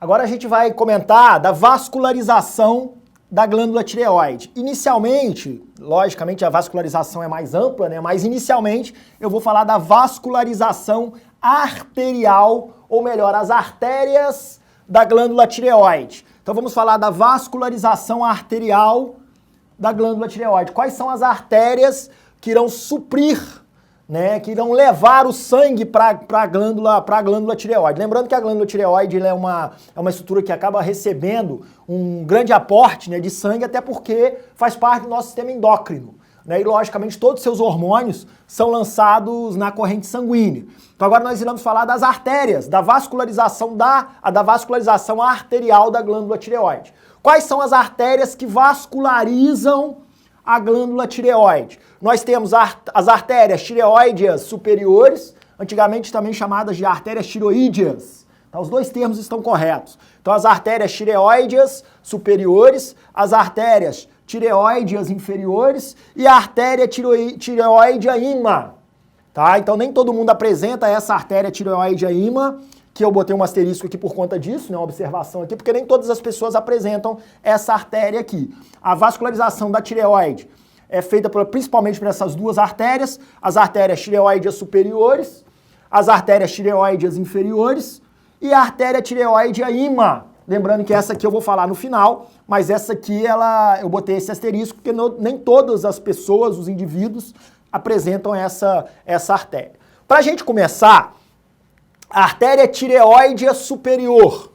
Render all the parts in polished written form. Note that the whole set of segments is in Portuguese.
Agora a gente vai comentar da vascularização da glândula tireoide. Inicialmente, logicamente a vascularização é mais ampla, né? Mas inicialmente eu vou falar da vascularização arterial, ou melhor, as artérias da glândula tireoide. Então vamos falar da vascularização arterial da glândula tireoide. Quais são as artérias que irão suprir, né, que irão levar o sangue para a glândula tireoide. Lembrando que a glândula tireoide é uma estrutura que acaba recebendo um grande aporte, né, de sangue, até porque faz parte do nosso sistema endócrino, né, e logicamente todos os seus hormônios são lançados na corrente sanguínea. Então agora nós iremos falar das artérias, da vascularização arterial da glândula tireoide. Quais são as artérias que vascularizam a glândula tireoide? Nós temos as artérias tireoideas superiores, antigamente também chamadas de artérias tiroídeas. Então, os dois termos estão corretos. Então, as artérias tireoideas superiores, as artérias tireoideas inferiores e a artéria tireoidea íma. Tá? Então, nem todo mundo apresenta essa artéria tireoidea íma, que eu botei um asterisco aqui por conta disso, né, uma observação aqui, porque nem todas as pessoas apresentam essa artéria aqui. A vascularização da tireoide é feita principalmente por essas duas artérias, as artérias tireoideas superiores, as artérias tireoideas inferiores e a artéria tireoidea íma. Lembrando que essa aqui eu vou falar no final, mas essa aqui eu botei esse asterisco porque nem todas as pessoas, os indivíduos, apresentam essa artéria. Para a gente começar, a artéria tireoidea superior,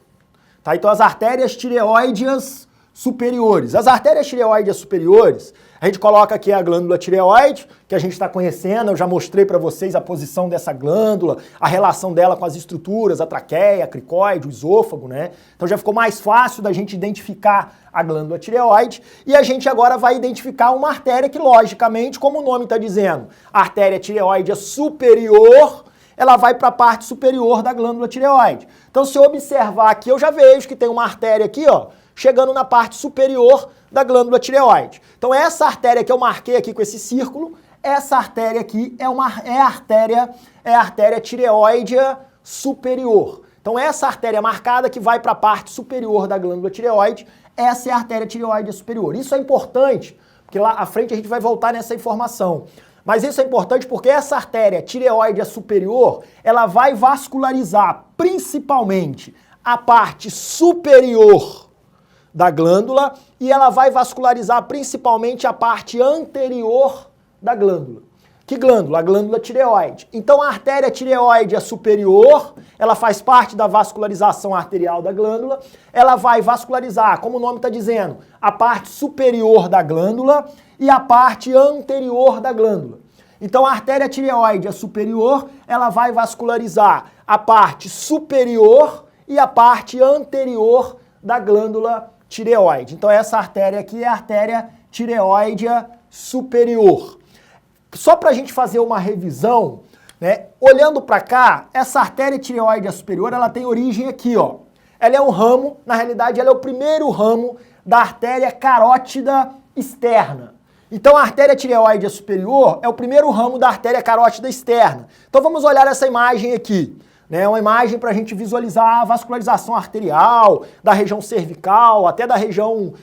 tá? Então as artérias tireoideas superiores. As artérias tireoideas superiores, a gente coloca aqui a glândula tireoide, que a gente está conhecendo, eu já mostrei para vocês a posição dessa glândula, a relação dela com as estruturas, a traqueia, a cricoide, o esôfago, né? Então já ficou mais fácil da gente identificar a glândula tireoide e a gente agora vai identificar uma artéria que, logicamente, como o nome está dizendo, a artéria tireoidea superior, ela vai para a parte superior da glândula tireoide. Então, se eu observar aqui, eu já vejo que tem uma artéria aqui, ó, chegando na parte superior da glândula tireoide. Então, essa artéria que eu marquei aqui com esse círculo, essa artéria aqui é a artéria tireoidea superior. Então, essa artéria marcada que vai para a parte superior da glândula tireoide, essa é a artéria tireoidea superior. Isso é importante, porque lá à frente a gente vai voltar nessa informação. Mas isso é importante porque essa artéria tireoidea superior, ela vai vascularizar principalmente a parte superior da glândula e ela vai vascularizar principalmente a parte anterior da glândula. Que glândula? A glândula tireoide. Então a artéria tireoidea superior, ela faz parte da vascularização arterial da glândula, ela vai vascularizar, como o nome está dizendo, a parte superior da glândula e a parte anterior da glândula. Então a artéria tireoidea superior, ela vai vascularizar a parte superior e a parte anterior da glândula tireoide. Então essa artéria aqui é a artéria tireoidea superior. Só para a gente fazer uma revisão, né, olhando para cá, essa artéria tireoidea superior, ela tem origem aqui, ó. Ela é um ramo, na realidade ela é o primeiro ramo da artéria carótida externa. Então a artéria tireoidea superior é o primeiro ramo da artéria carótida externa. Então vamos olhar essa imagem aqui, né? Uma imagem para a gente visualizar a vascularização arterial da região cervical, até da região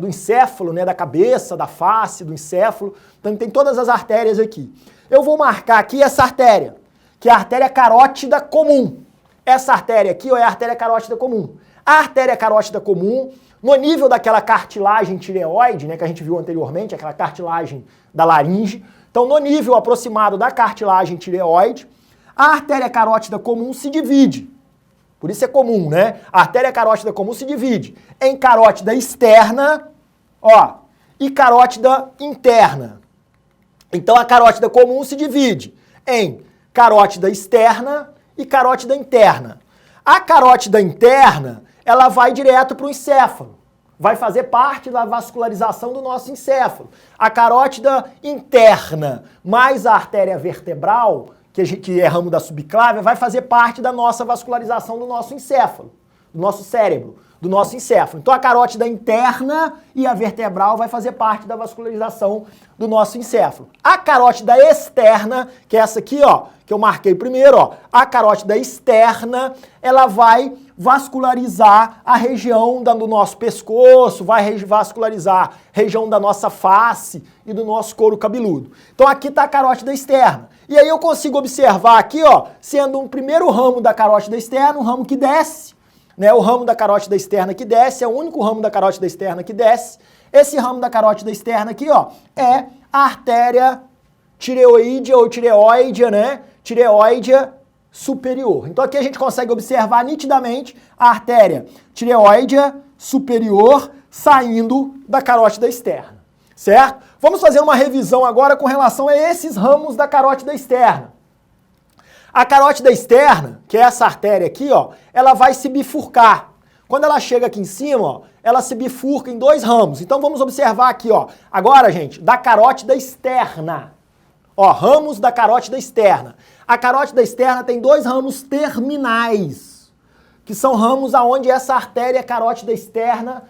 do encéfalo, né? Da cabeça, da face, do encéfalo. Então tem todas as artérias aqui. Eu vou marcar aqui essa artéria, que é a artéria carótida comum. Essa artéria aqui, ó, é a artéria carótida comum. A artéria carótida comum, no nível daquela cartilagem tireoide, né, que a gente viu anteriormente, aquela cartilagem da laringe, então no nível aproximado da cartilagem tireoide, a artéria carótida comum se divide. Por isso é comum, né? A artéria carótida comum se divide em carótida externa, ó, e carótida interna. Então a carótida comum se divide em carótida externa e carótida interna. A carótida interna, ela vai direto para o encéfalo, vai fazer parte da vascularização do nosso encéfalo. A carótida interna mais a artéria vertebral, que é ramo da subclávia, vai fazer parte da nossa vascularização do nosso encéfalo, do nosso cérebro, do nosso encéfalo. Então a carótida interna e a vertebral vai fazer parte da vascularização do nosso encéfalo. A carótida externa, que é essa aqui, ó, que eu marquei primeiro, ó, a carótida externa, ela vai vascularizar a região do nosso pescoço, vai vascularizar a região da nossa face e do nosso couro cabeludo. Então aqui está a carótida externa. E aí eu consigo observar aqui, ó, sendo um primeiro ramo da carótida externa, um ramo que desce, né? O ramo da carótida externa que desce, é o único ramo da carótida externa que desce. Esse ramo da carótida externa aqui, ó, é a artéria tireoide ou tireoide, né? Tireoide superior. Então aqui a gente consegue observar nitidamente a artéria tireoide superior saindo da carótida externa, certo? Vamos fazer uma revisão agora com relação a esses ramos da carótida externa. A carótida externa, que é essa artéria aqui, ó, ela vai se bifurcar. Quando ela chega aqui em cima, ó, ela se bifurca em dois ramos. Então vamos observar aqui, ó, agora, gente, da carótida externa. Ó, ramos da carótida externa. A carótida externa tem dois ramos terminais, que são ramos aonde essa artéria carótida externa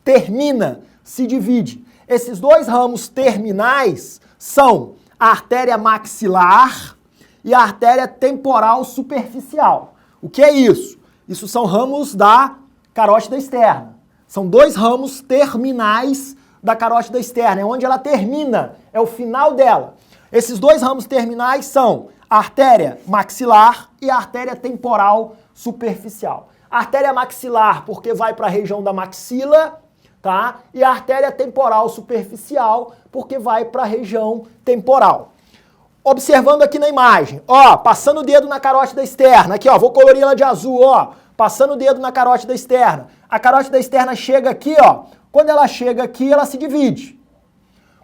termina, se divide. Esses dois ramos terminais são a artéria maxilar e a artéria temporal superficial. O que é isso? Isso são ramos da carótida externa. São dois ramos terminais da carótida externa, é onde ela termina, é o final dela. Esses dois ramos terminais são a artéria maxilar e a artéria temporal superficial. A artéria maxilar porque vai para a região da maxila, tá? E a artéria temporal superficial porque vai para a região temporal. Observando aqui na imagem, ó, passando o dedo na carótida externa, aqui ó, vou colorir ela de azul, ó, passando o dedo na carótida externa. A carótida externa chega aqui, ó, quando ela chega aqui, ela se divide.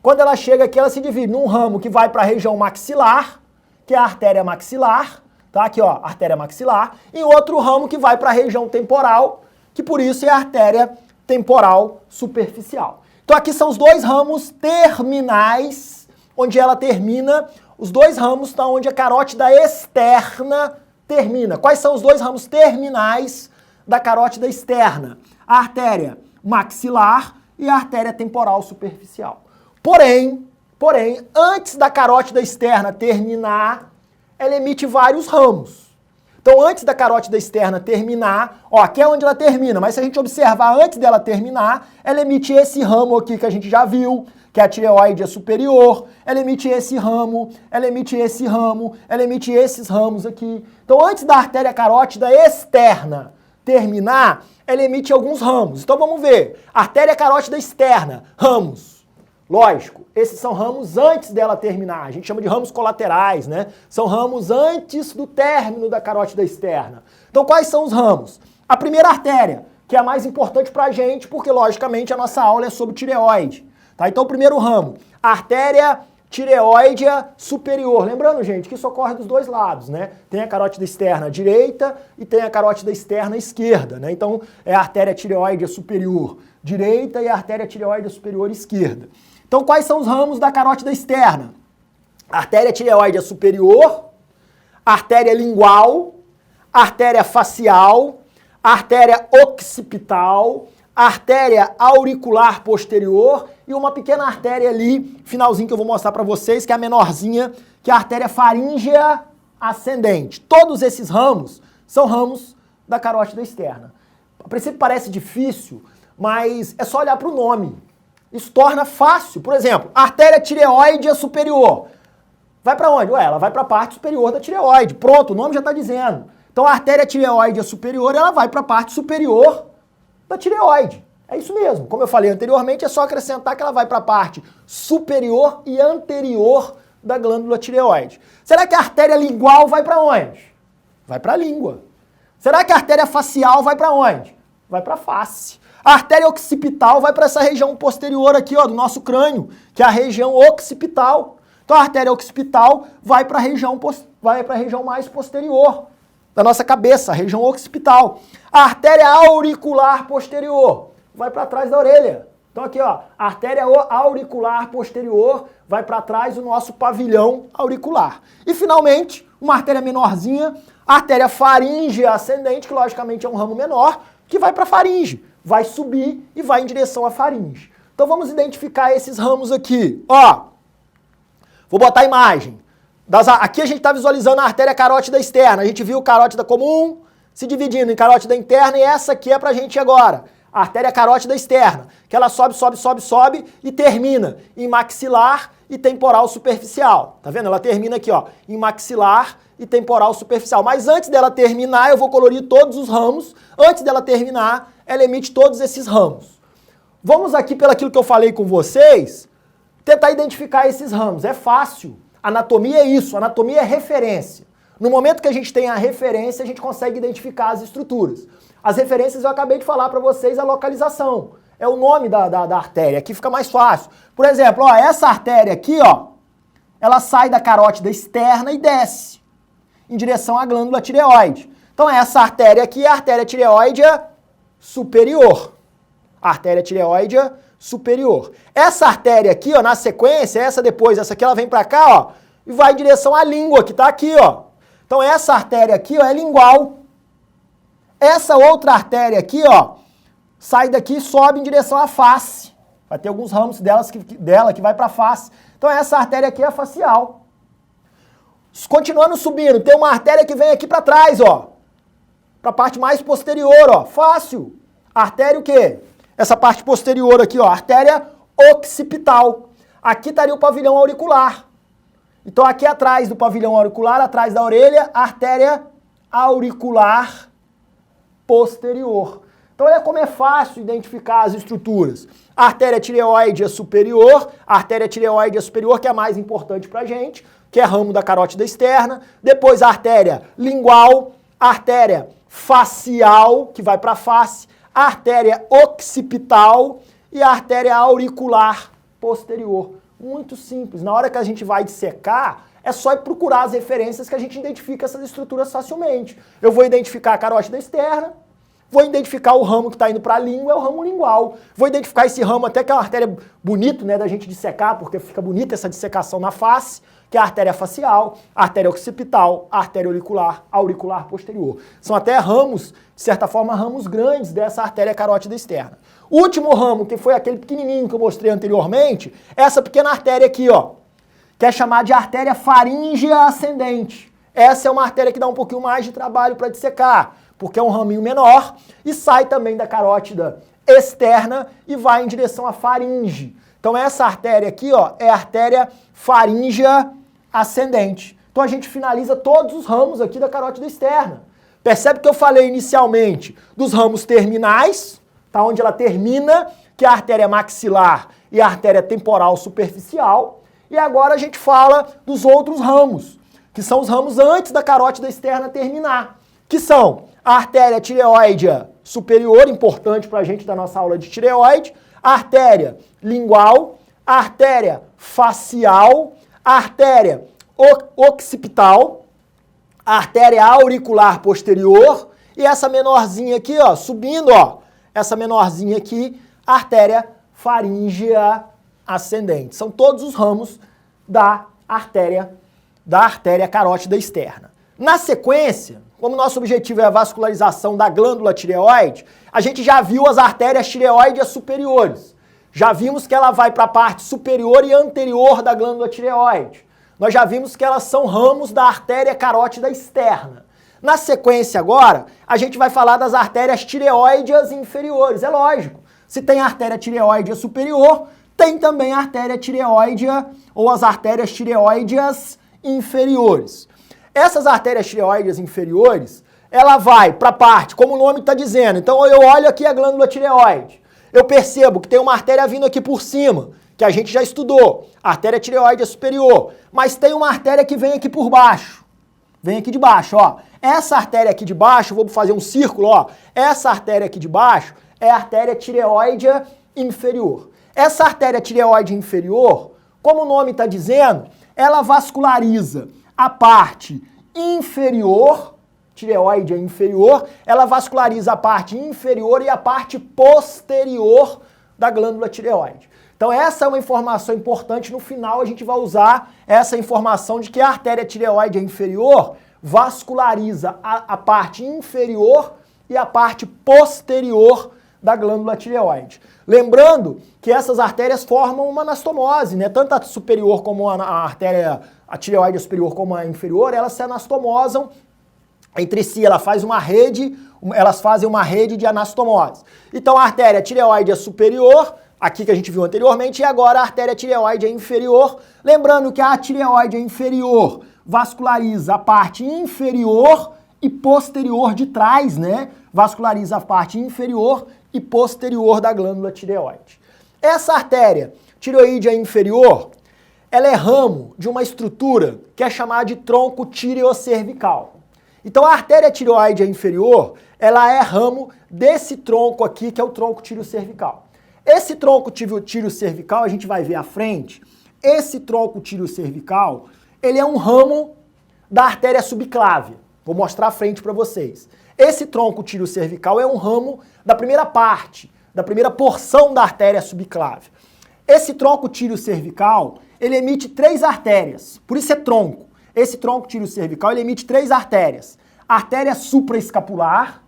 Quando ela chega aqui, ela se divide num ramo que vai para a região maxilar, que é a artéria maxilar, tá? Aqui, ó, artéria maxilar, e outro ramo que vai para a região temporal, que por isso é a artéria temporal superficial. Então aqui são os dois ramos terminais, onde ela termina, os dois ramos estão onde a carótida externa termina. Quais são os dois ramos terminais da carótida externa? A artéria maxilar e a artéria temporal superficial. Porém, antes da carótida externa terminar, ela emite vários ramos. Então, antes da carótida externa terminar, ó, aqui é onde ela termina, mas se a gente observar antes dela terminar, ela emite esse ramo aqui que a gente já viu, que é a tireoide superior, ela emite esse ramo, ela emite esse ramo, ela emite esses ramos aqui. Então, antes da artéria carótida externa terminar, ela emite alguns ramos. Então, vamos ver. Artéria carótida externa, ramos. Lógico, esses são ramos antes dela terminar, a gente chama de ramos colaterais, né? São ramos antes do término da carótida externa. Então, quais são os ramos? A primeira artéria, que é a mais importante pra gente, porque, logicamente, a nossa aula é sobre tireoide. Tá? Então, o primeiro ramo, a artéria tireoide superior. Lembrando, gente, que isso ocorre dos dois lados, né? Tem a carótida externa direita e tem a carótida externa esquerda, né? Então, é a artéria tireoide superior direita e a artéria tireoide superior esquerda. Então, quais são os ramos da carótida externa? Artéria tireoide superior, artéria lingual, artéria facial, artéria occipital, artéria auricular posterior e uma pequena artéria ali, finalzinho que eu vou mostrar para vocês, que é a menorzinha, que é a artéria faríngea ascendente. Todos esses ramos são ramos da carótida externa. A princípio parece difícil, mas é só olhar para o nome. Isso torna fácil. Por exemplo, artéria tireoide superior. Vai para onde? Ué, ela vai para a parte superior da tireoide. Pronto, o nome já está dizendo. Então a artéria tireoide superior, ela vai para a parte superior da tireoide. É isso mesmo. Como eu falei anteriormente, é só acrescentar que ela vai para a parte superior e anterior da glândula tireoide. Será que a artéria lingual vai para onde? Vai para a língua. Será que a artéria facial vai para onde? Vai para a face. A artéria occipital vai para essa região posterior aqui, ó, do nosso crânio, que é a região occipital. Então a artéria occipital vai para a região mais posterior da nossa cabeça, a região occipital. A artéria auricular posterior vai para trás da orelha. Então aqui, ó, a artéria auricular posterior vai para trás do nosso pavilhão auricular. E finalmente, uma artéria menorzinha, a artéria faríngea ascendente, que logicamente é um ramo menor, que vai para a faringe, vai subir e vai em direção à faringe. Então vamos identificar esses ramos aqui. Ó, vou botar a imagem. Aqui a gente está visualizando a artéria carótida externa. A gente viu carótida comum se dividindo em carótida interna e essa aqui é pra gente agora. A artéria carótida externa, que ela sobe, sobe, sobe, sobe e termina em maxilar e temporal superficial. Tá vendo? Ela termina aqui, ó, em maxilar e temporal superficial. Mas antes dela terminar, eu vou colorir todos os ramos. Antes dela terminar, ela emite todos esses ramos. Vamos aqui, pelo aquilo que eu falei com vocês, tentar identificar esses ramos. É fácil. Anatomia é isso, anatomia é referência. No momento que a gente tem a referência, a gente consegue identificar as estruturas. As referências eu acabei de falar para vocês a localização. É o nome da artéria, aqui fica mais fácil. Por exemplo, ó, essa artéria aqui, ó, ela sai da carótida externa e desce em direção à glândula tireoide. Então essa artéria aqui é a artéria tireoidea superior. Artéria tireoidea superior. Essa artéria aqui, ó, na sequência, essa depois, essa aqui, ela vem pra cá, ó, e vai em direção à língua, que tá aqui, ó. Então essa artéria aqui, ó, é lingual. Essa outra artéria aqui, ó, sai daqui e sobe em direção à face. Vai ter alguns ramos dela que vai pra face. Então essa artéria aqui é facial. Continuando subindo, tem uma artéria que vem aqui pra trás, ó. Pra parte mais posterior, ó. Fácil. Artéria o quê? Essa parte posterior aqui, ó, artéria occipital. Aqui estaria o pavilhão auricular. Então aqui atrás do pavilhão auricular, atrás da orelha, artéria auricular posterior. Então olha como é fácil identificar as estruturas. A artéria tireoidea superior, a artéria tireoidea superior, que é a mais importante pra gente, que é ramo da carótida externa. Depois a artéria lingual, a artéria facial, que vai pra face, a artéria occipital e a artéria auricular posterior. Muito simples. Na hora que a gente vai dissecar, é só ir procurar as referências que a gente identifica essas estruturas facilmente. Eu vou identificar a carótida externa, vou identificar o ramo que está indo para a língua, é o ramo lingual. Vou identificar esse ramo, até que é uma artéria bonita, né, da gente dissecar, porque fica bonita essa dissecação na face, que é a artéria facial, a artéria occipital, a artéria auricular posterior. São até ramos, de certa forma, ramos grandes dessa artéria carótida externa. O último ramo, que foi aquele pequenininho que eu mostrei anteriormente, é essa pequena artéria aqui, ó, que é chamada de artéria faríngea ascendente. Essa é uma artéria que dá um pouquinho mais de trabalho para dissecar, porque é um raminho menor e sai também da carótida externa e vai em direção à faringe. Então essa artéria aqui, ó, é a artéria faríngea ascendente. Então a gente finaliza todos os ramos aqui da carótida externa. Percebe que eu falei inicialmente dos ramos terminais, tá, onde ela termina, que é a artéria maxilar e a artéria temporal superficial. E agora a gente fala dos outros ramos, que são os ramos antes da carótida externa terminar, que são a artéria tireoidea superior, importante para a gente da nossa aula de tireoide, a artéria lingual, a artéria facial, a artéria occipital, a artéria auricular posterior e essa menorzinha aqui, ó, subindo, ó, essa menorzinha aqui, a artéria faríngea ascendente. São todos os ramos da artéria carótida externa. Na sequência, como nosso objetivo é a vascularização da glândula tireoide, a gente já viu as artérias tireoideas superiores. Já vimos que ela vai para a parte superior e anterior da glândula tireoide. Nós já vimos que elas são ramos da artéria carótida externa. Na sequência agora, a gente vai falar das artérias tireoideas inferiores. É lógico, se tem a artéria tireoidea superior, tem também a artéria tireoidea ou as artérias tireoideas inferiores. Essas artérias tireoideas inferiores, ela vai para a parte, como o nome está dizendo. Então eu olho aqui a glândula tireoide. Eu percebo que tem uma artéria vindo aqui por cima, que a gente já estudou, a artéria tireoide superior. Mas tem uma artéria que vem aqui por baixo. Vem aqui de baixo, ó. Essa artéria aqui de baixo, vou fazer um círculo, ó. Essa artéria aqui de baixo é a artéria tireoidea inferior. Essa artéria tireoide inferior, como o nome está dizendo, ela vasculariza a parte inferior, tireoide inferior, ela vasculariza a parte inferior e a parte posterior da glândula tireoide. Então essa é uma informação importante, no final a gente vai usar essa informação de que a artéria tireoide inferior vasculariza a parte inferior e a parte posterior da glândula tireoide. Lembrando que essas artérias formam uma anastomose, né? Tanto a superior como a artéria, a tireoide superior como a inferior, elas se anastomosam entre si, elas fazem uma rede de anastomose. Então a artéria tireoide é superior, aqui que a gente viu anteriormente, e agora a artéria tireoide é inferior. Lembrando que a tireoide inferior vasculariza a parte inferior e posterior de trás, né? Vasculariza a parte inferior e posterior da glândula tireoide. Essa artéria tireoide inferior, ela é ramo de uma estrutura que é chamada de tronco tireocervical. Então a artéria tireoide inferior, ela é ramo desse tronco aqui, que é o tronco tireocervical. Esse tronco tireocervical, a gente vai ver à frente, esse tronco tireocervical, ele é um ramo da artéria subclávia. Vou mostrar à frente para vocês. Esse tronco tireocervical é um ramo da primeira parte, da primeira porção da artéria subclávia. Esse tronco tireocervical, ele emite 3 artérias, por isso é tronco. Esse tronco tireocervical, ele emite 3 artérias. Artéria supraescapular,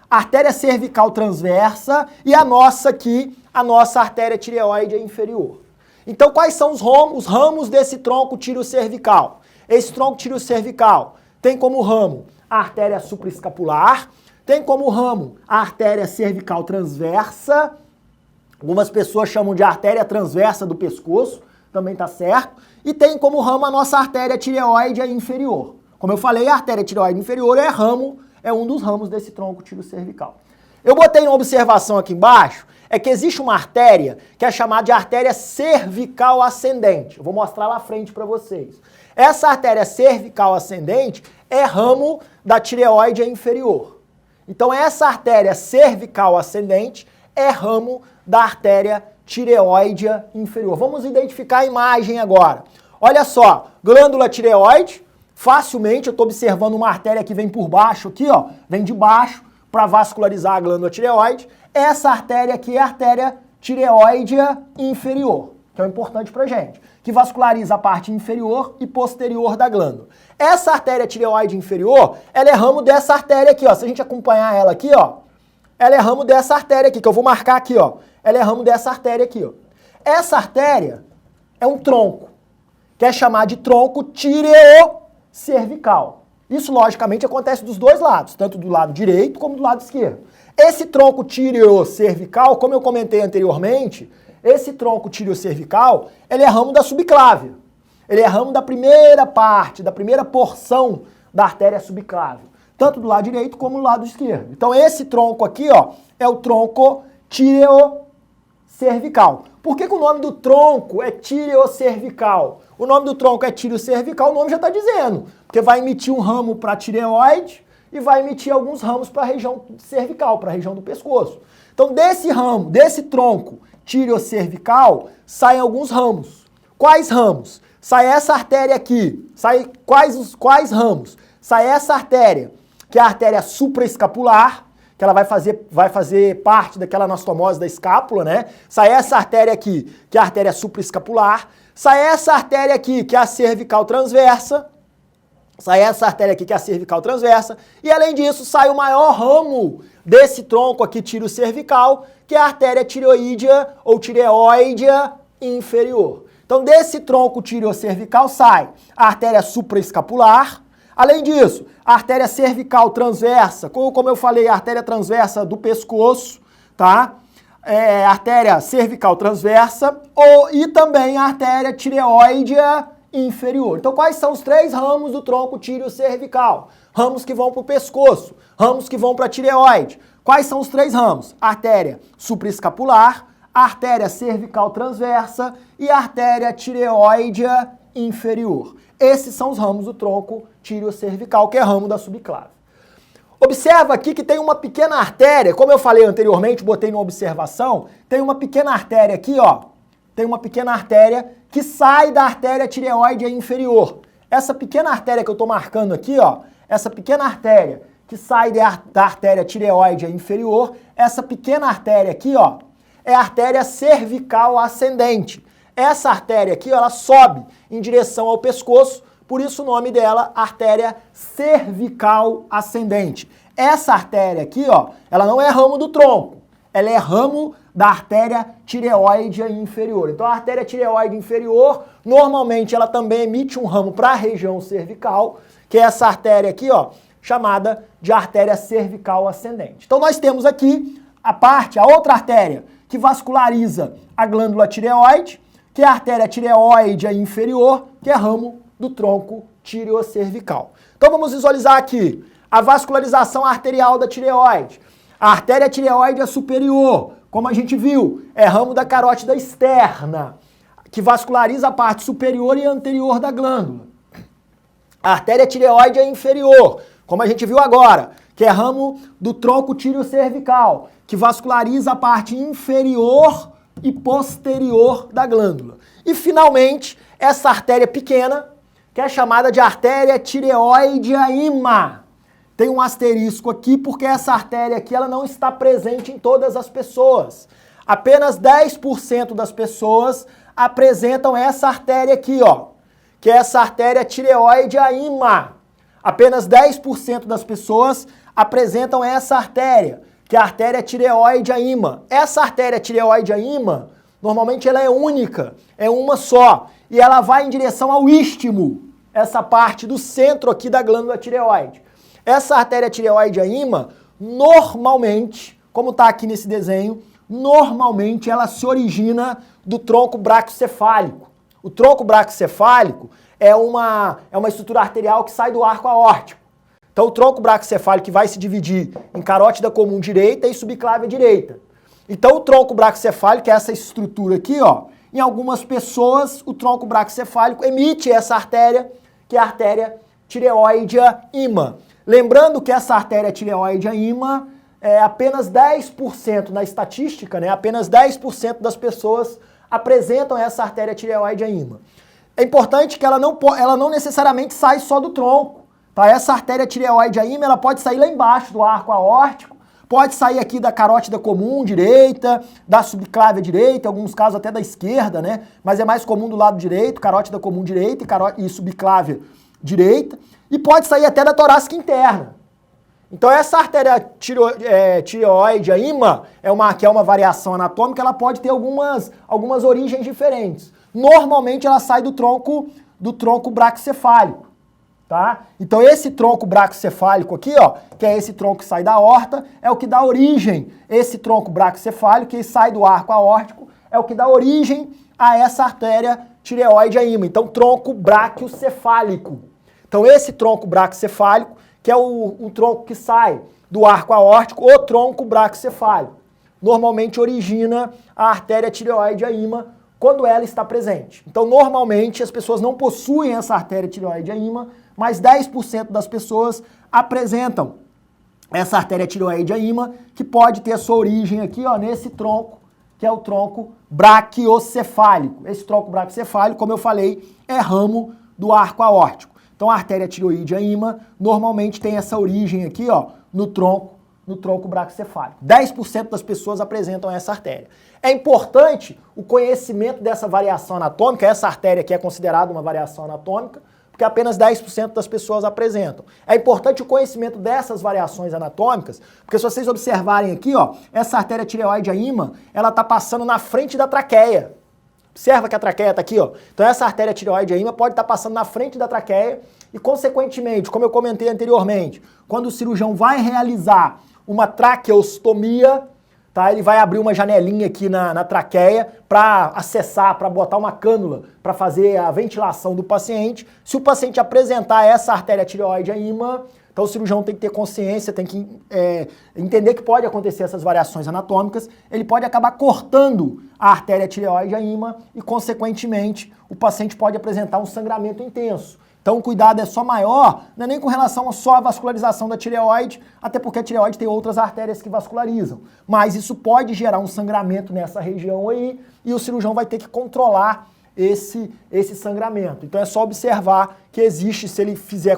artéria cervical transversa e a nossa aqui, a nossa artéria tireoide inferior. Então, quais são os ramos desse tronco tireocervical? Esse tronco tireocervical tem como ramo a artéria supraescapular, tem como ramo a artéria cervical transversa, algumas pessoas chamam de artéria transversa do pescoço, também tá certo, e tem como ramo a nossa artéria tireoide inferior. Como eu falei, a artéria tireoide inferior é um dos ramos desse tronco tireocervical. Eu botei uma observação aqui embaixo, é que existe uma artéria que é chamada de artéria cervical ascendente. Eu vou mostrar lá à frente para vocês. Essa artéria cervical ascendente é ramo da tireoide inferior. Então essa artéria cervical ascendente é ramo da artéria tireoide inferior. Vamos identificar a imagem agora. Olha só, glândula tireoide, facilmente eu estou observando uma artéria que vem por baixo aqui, ó, vem de baixo para vascularizar a glândula tireoide. Essa artéria aqui é a artéria tireoide inferior, que é o importante pra gente, que vasculariza a parte inferior e posterior da glândula. Essa artéria tireoide inferior, ela é ramo dessa artéria aqui, ó. Se a gente acompanhar ela aqui, ó, ela é ramo dessa artéria aqui, que eu vou marcar aqui, ó. Ela é ramo dessa artéria aqui, ó. Essa artéria é um tronco, que é chamado de tronco tireocervical. Isso, logicamente, acontece dos dois lados, tanto do lado direito como do lado esquerdo. Esse tronco tireocervical, como eu comentei anteriormente, esse tronco tireocervical, ele é ramo da subclávia. Ele é ramo da primeira parte, da primeira porção da artéria subclávia, tanto do lado direito como do lado esquerdo. Então esse tronco aqui, ó, é o tronco tireocervical. Por que o nome do tronco é tireocervical? O nome do tronco é tireocervical, o nome já está dizendo, porque vai emitir um ramo para a tireoide e vai emitir alguns ramos para a região cervical, para a região do pescoço. Então desse ramo, desse tronco tireocervical, saem alguns ramos. Quais ramos? Sai essa artéria aqui. Sai quais ramos? Sai essa artéria, que é a artéria supraescapular, que ela vai fazer parte daquela anastomose da escápula, né? Sai essa artéria aqui, que é a artéria supraescapular. Sai essa artéria aqui, que é a cervical transversa. Sai essa artéria aqui, que é a cervical transversa. E além disso, sai o maior ramo desse tronco aqui tireocervical, que é a artéria tireoídea ou tireoide inferior. Então, desse tronco tireocervical sai a artéria supraescapular. Além disso, a artéria cervical transversa, como eu falei, a artéria transversa do pescoço, tá? Artéria cervical transversa e também a artéria tireoide inferior. Então, quais são os 3 ramos do tronco tireocervical? Ramos que vão para o pescoço, ramos que vão para a tireoide. Quais são os 3 ramos? Artéria supraescapular, artéria cervical transversa e artéria tireoide inferior. Esses são os ramos do tronco tireocervical, que é ramo da subclávia. Observa aqui que tem uma pequena artéria, como eu falei anteriormente, botei numa observação, tem uma pequena artéria aqui, ó. Tem uma pequena artéria que sai da artéria tireoide inferior. Essa pequena artéria que eu estou marcando aqui, ó, essa pequena artéria que sai da artéria tireoide inferior, essa pequena artéria aqui, ó, é a artéria cervical ascendente. Essa artéria aqui, ó, ela sobe em direção ao pescoço por isso o nome dela, artéria cervical ascendente. Essa artéria aqui, ó, ela não é ramo do tronco, ela é ramo da artéria tireoide inferior. Então a artéria tireoide inferior, normalmente ela também emite um ramo para a região cervical, que é essa artéria aqui, ó, chamada de artéria cervical ascendente. Então nós temos aqui a outra artéria que vasculariza a glândula tireoide, que é a artéria tireoide inferior, que é ramo do tronco tireocervical. Então vamos visualizar aqui a vascularização arterial da tireoide. A artéria tireoide superior, como a gente viu, é ramo da carótida externa, que vasculariza a parte superior e anterior da glândula. A artéria tireoide inferior, como a gente viu agora, que é ramo do tronco tireocervical, que vasculariza a parte inferior e posterior da glândula. E finalmente, essa artéria pequena, que é chamada de artéria tireoide ima. Tem um asterisco aqui porque essa artéria aqui ela não está presente em todas as pessoas. Apenas 10% das pessoas apresentam essa artéria aqui, ó, que é essa artéria tireoide ima. Apenas 10% das pessoas apresentam essa artéria, que é a artéria tireoide ima. Essa artéria tireoide ima, normalmente ela é única, é uma só, e ela vai em direção ao istmo, essa parte do centro aqui da glândula tireoide. Essa artéria tireoide ima, normalmente, como está aqui nesse desenho, normalmente ela se origina do tronco braquiocefálico. O tronco braquiocefálico é uma estrutura arterial que sai do arco aórtico. Então o tronco braquiocefálico que vai se dividir em carótida comum direita e subclávia direita. Então o tronco braquiocefálico, que é essa estrutura aqui, ó, em algumas pessoas o tronco braquiocefálico emite essa artéria, que é a artéria tireoide ima. Lembrando que essa artéria tireoide ima é apenas 10% na estatística, né? Apenas 10% das pessoas apresentam essa artéria tireoide ima. É importante que ela não necessariamente sai só do tronco, tá? Essa artéria tireoide ima, ela pode sair lá embaixo do arco aórtico, pode sair aqui da carótida comum direita, da subclávia direita, em alguns casos até da esquerda, né? Mas é mais comum do lado direito, carótida comum direita e subclávia direita, e pode sair até da torácica interna. Então essa artéria tireoide ima, que é uma variação anatômica, ela pode ter algumas origens diferentes. Normalmente ela sai do tronco braquiocefálico, tá? Então esse tronco braquiocefálico aqui, ó, que é esse tronco que sai da aorta, é o que dá origem, esse tronco braquiocefálico que sai do arco aórtico, é o que dá origem a essa artéria tireoide ima. Então tronco braquiocefálico. Então esse tronco braquiocefálico, que é o tronco que sai do arco aórtico, o tronco braquiocefálico, normalmente origina a artéria tireoide ima quando ela está presente. Então normalmente as pessoas não possuem essa artéria tireoide ima, mas 10% das pessoas apresentam essa artéria tireoide ima, que pode ter a sua origem aqui, ó, nesse tronco, que é o tronco braquiocefálico. Esse tronco braquiocefálico, como eu falei, é ramo do arco aórtico. Então a artéria tireoide ima normalmente tem essa origem aqui, ó, no tronco braquiocefálico. 10% das pessoas apresentam essa artéria. É importante o conhecimento dessa variação anatômica, essa artéria aqui é considerada uma variação anatômica, porque apenas 10% das pessoas apresentam. É importante o conhecimento dessas variações anatômicas, porque se vocês observarem aqui, ó, essa artéria tireoide ima, ela está passando na frente da traqueia. Observa que a traqueia está aqui, ó. Então essa artéria tireoide ima pode estar passando na frente da traqueia e, consequentemente, como eu comentei anteriormente, quando o cirurgião vai realizar uma traqueostomia, tá? Ele vai abrir uma janelinha aqui na traqueia para acessar, para botar uma cânula, para fazer a ventilação do paciente. Se o paciente apresentar essa artéria tireoide ima, então o cirurgião tem que ter consciência, tem que entender que pode acontecer essas variações anatômicas, ele pode acabar cortando a artéria tireoide ima e, consequentemente, o paciente pode apresentar um sangramento intenso. Então o cuidado é só maior, não é nem com relação só à vascularização da tireoide, até porque a tireoide tem outras artérias que vascularizam. Mas isso pode gerar um sangramento nessa região aí e o cirurgião vai ter que controlar esse sangramento. Então é só observar que existe, se ele fizer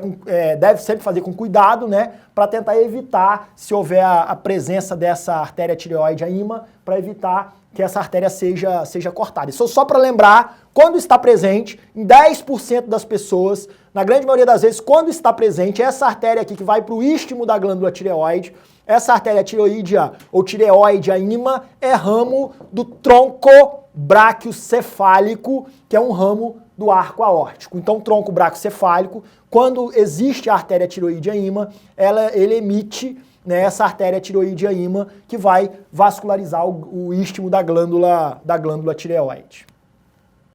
deve sempre fazer com cuidado, né, para tentar evitar, se houver a presença dessa artéria tireoide a ímã, para evitar que essa artéria seja cortada. Isso só para lembrar, quando está presente, em 10% das pessoas, na grande maioria das vezes, quando está presente, essa artéria aqui que vai para o istmo da glândula tireoide, essa artéria tireoídea ou tireoide a ímã é ramo do tronco braquiocefálico, que é um ramo do arco aórtico. Então, o tronco braquiocefálico, quando existe a artéria tireoide a ímã, ele emite, né, essa artéria tireoide a ímã que vai vascularizar o istmo da glândula tireoide.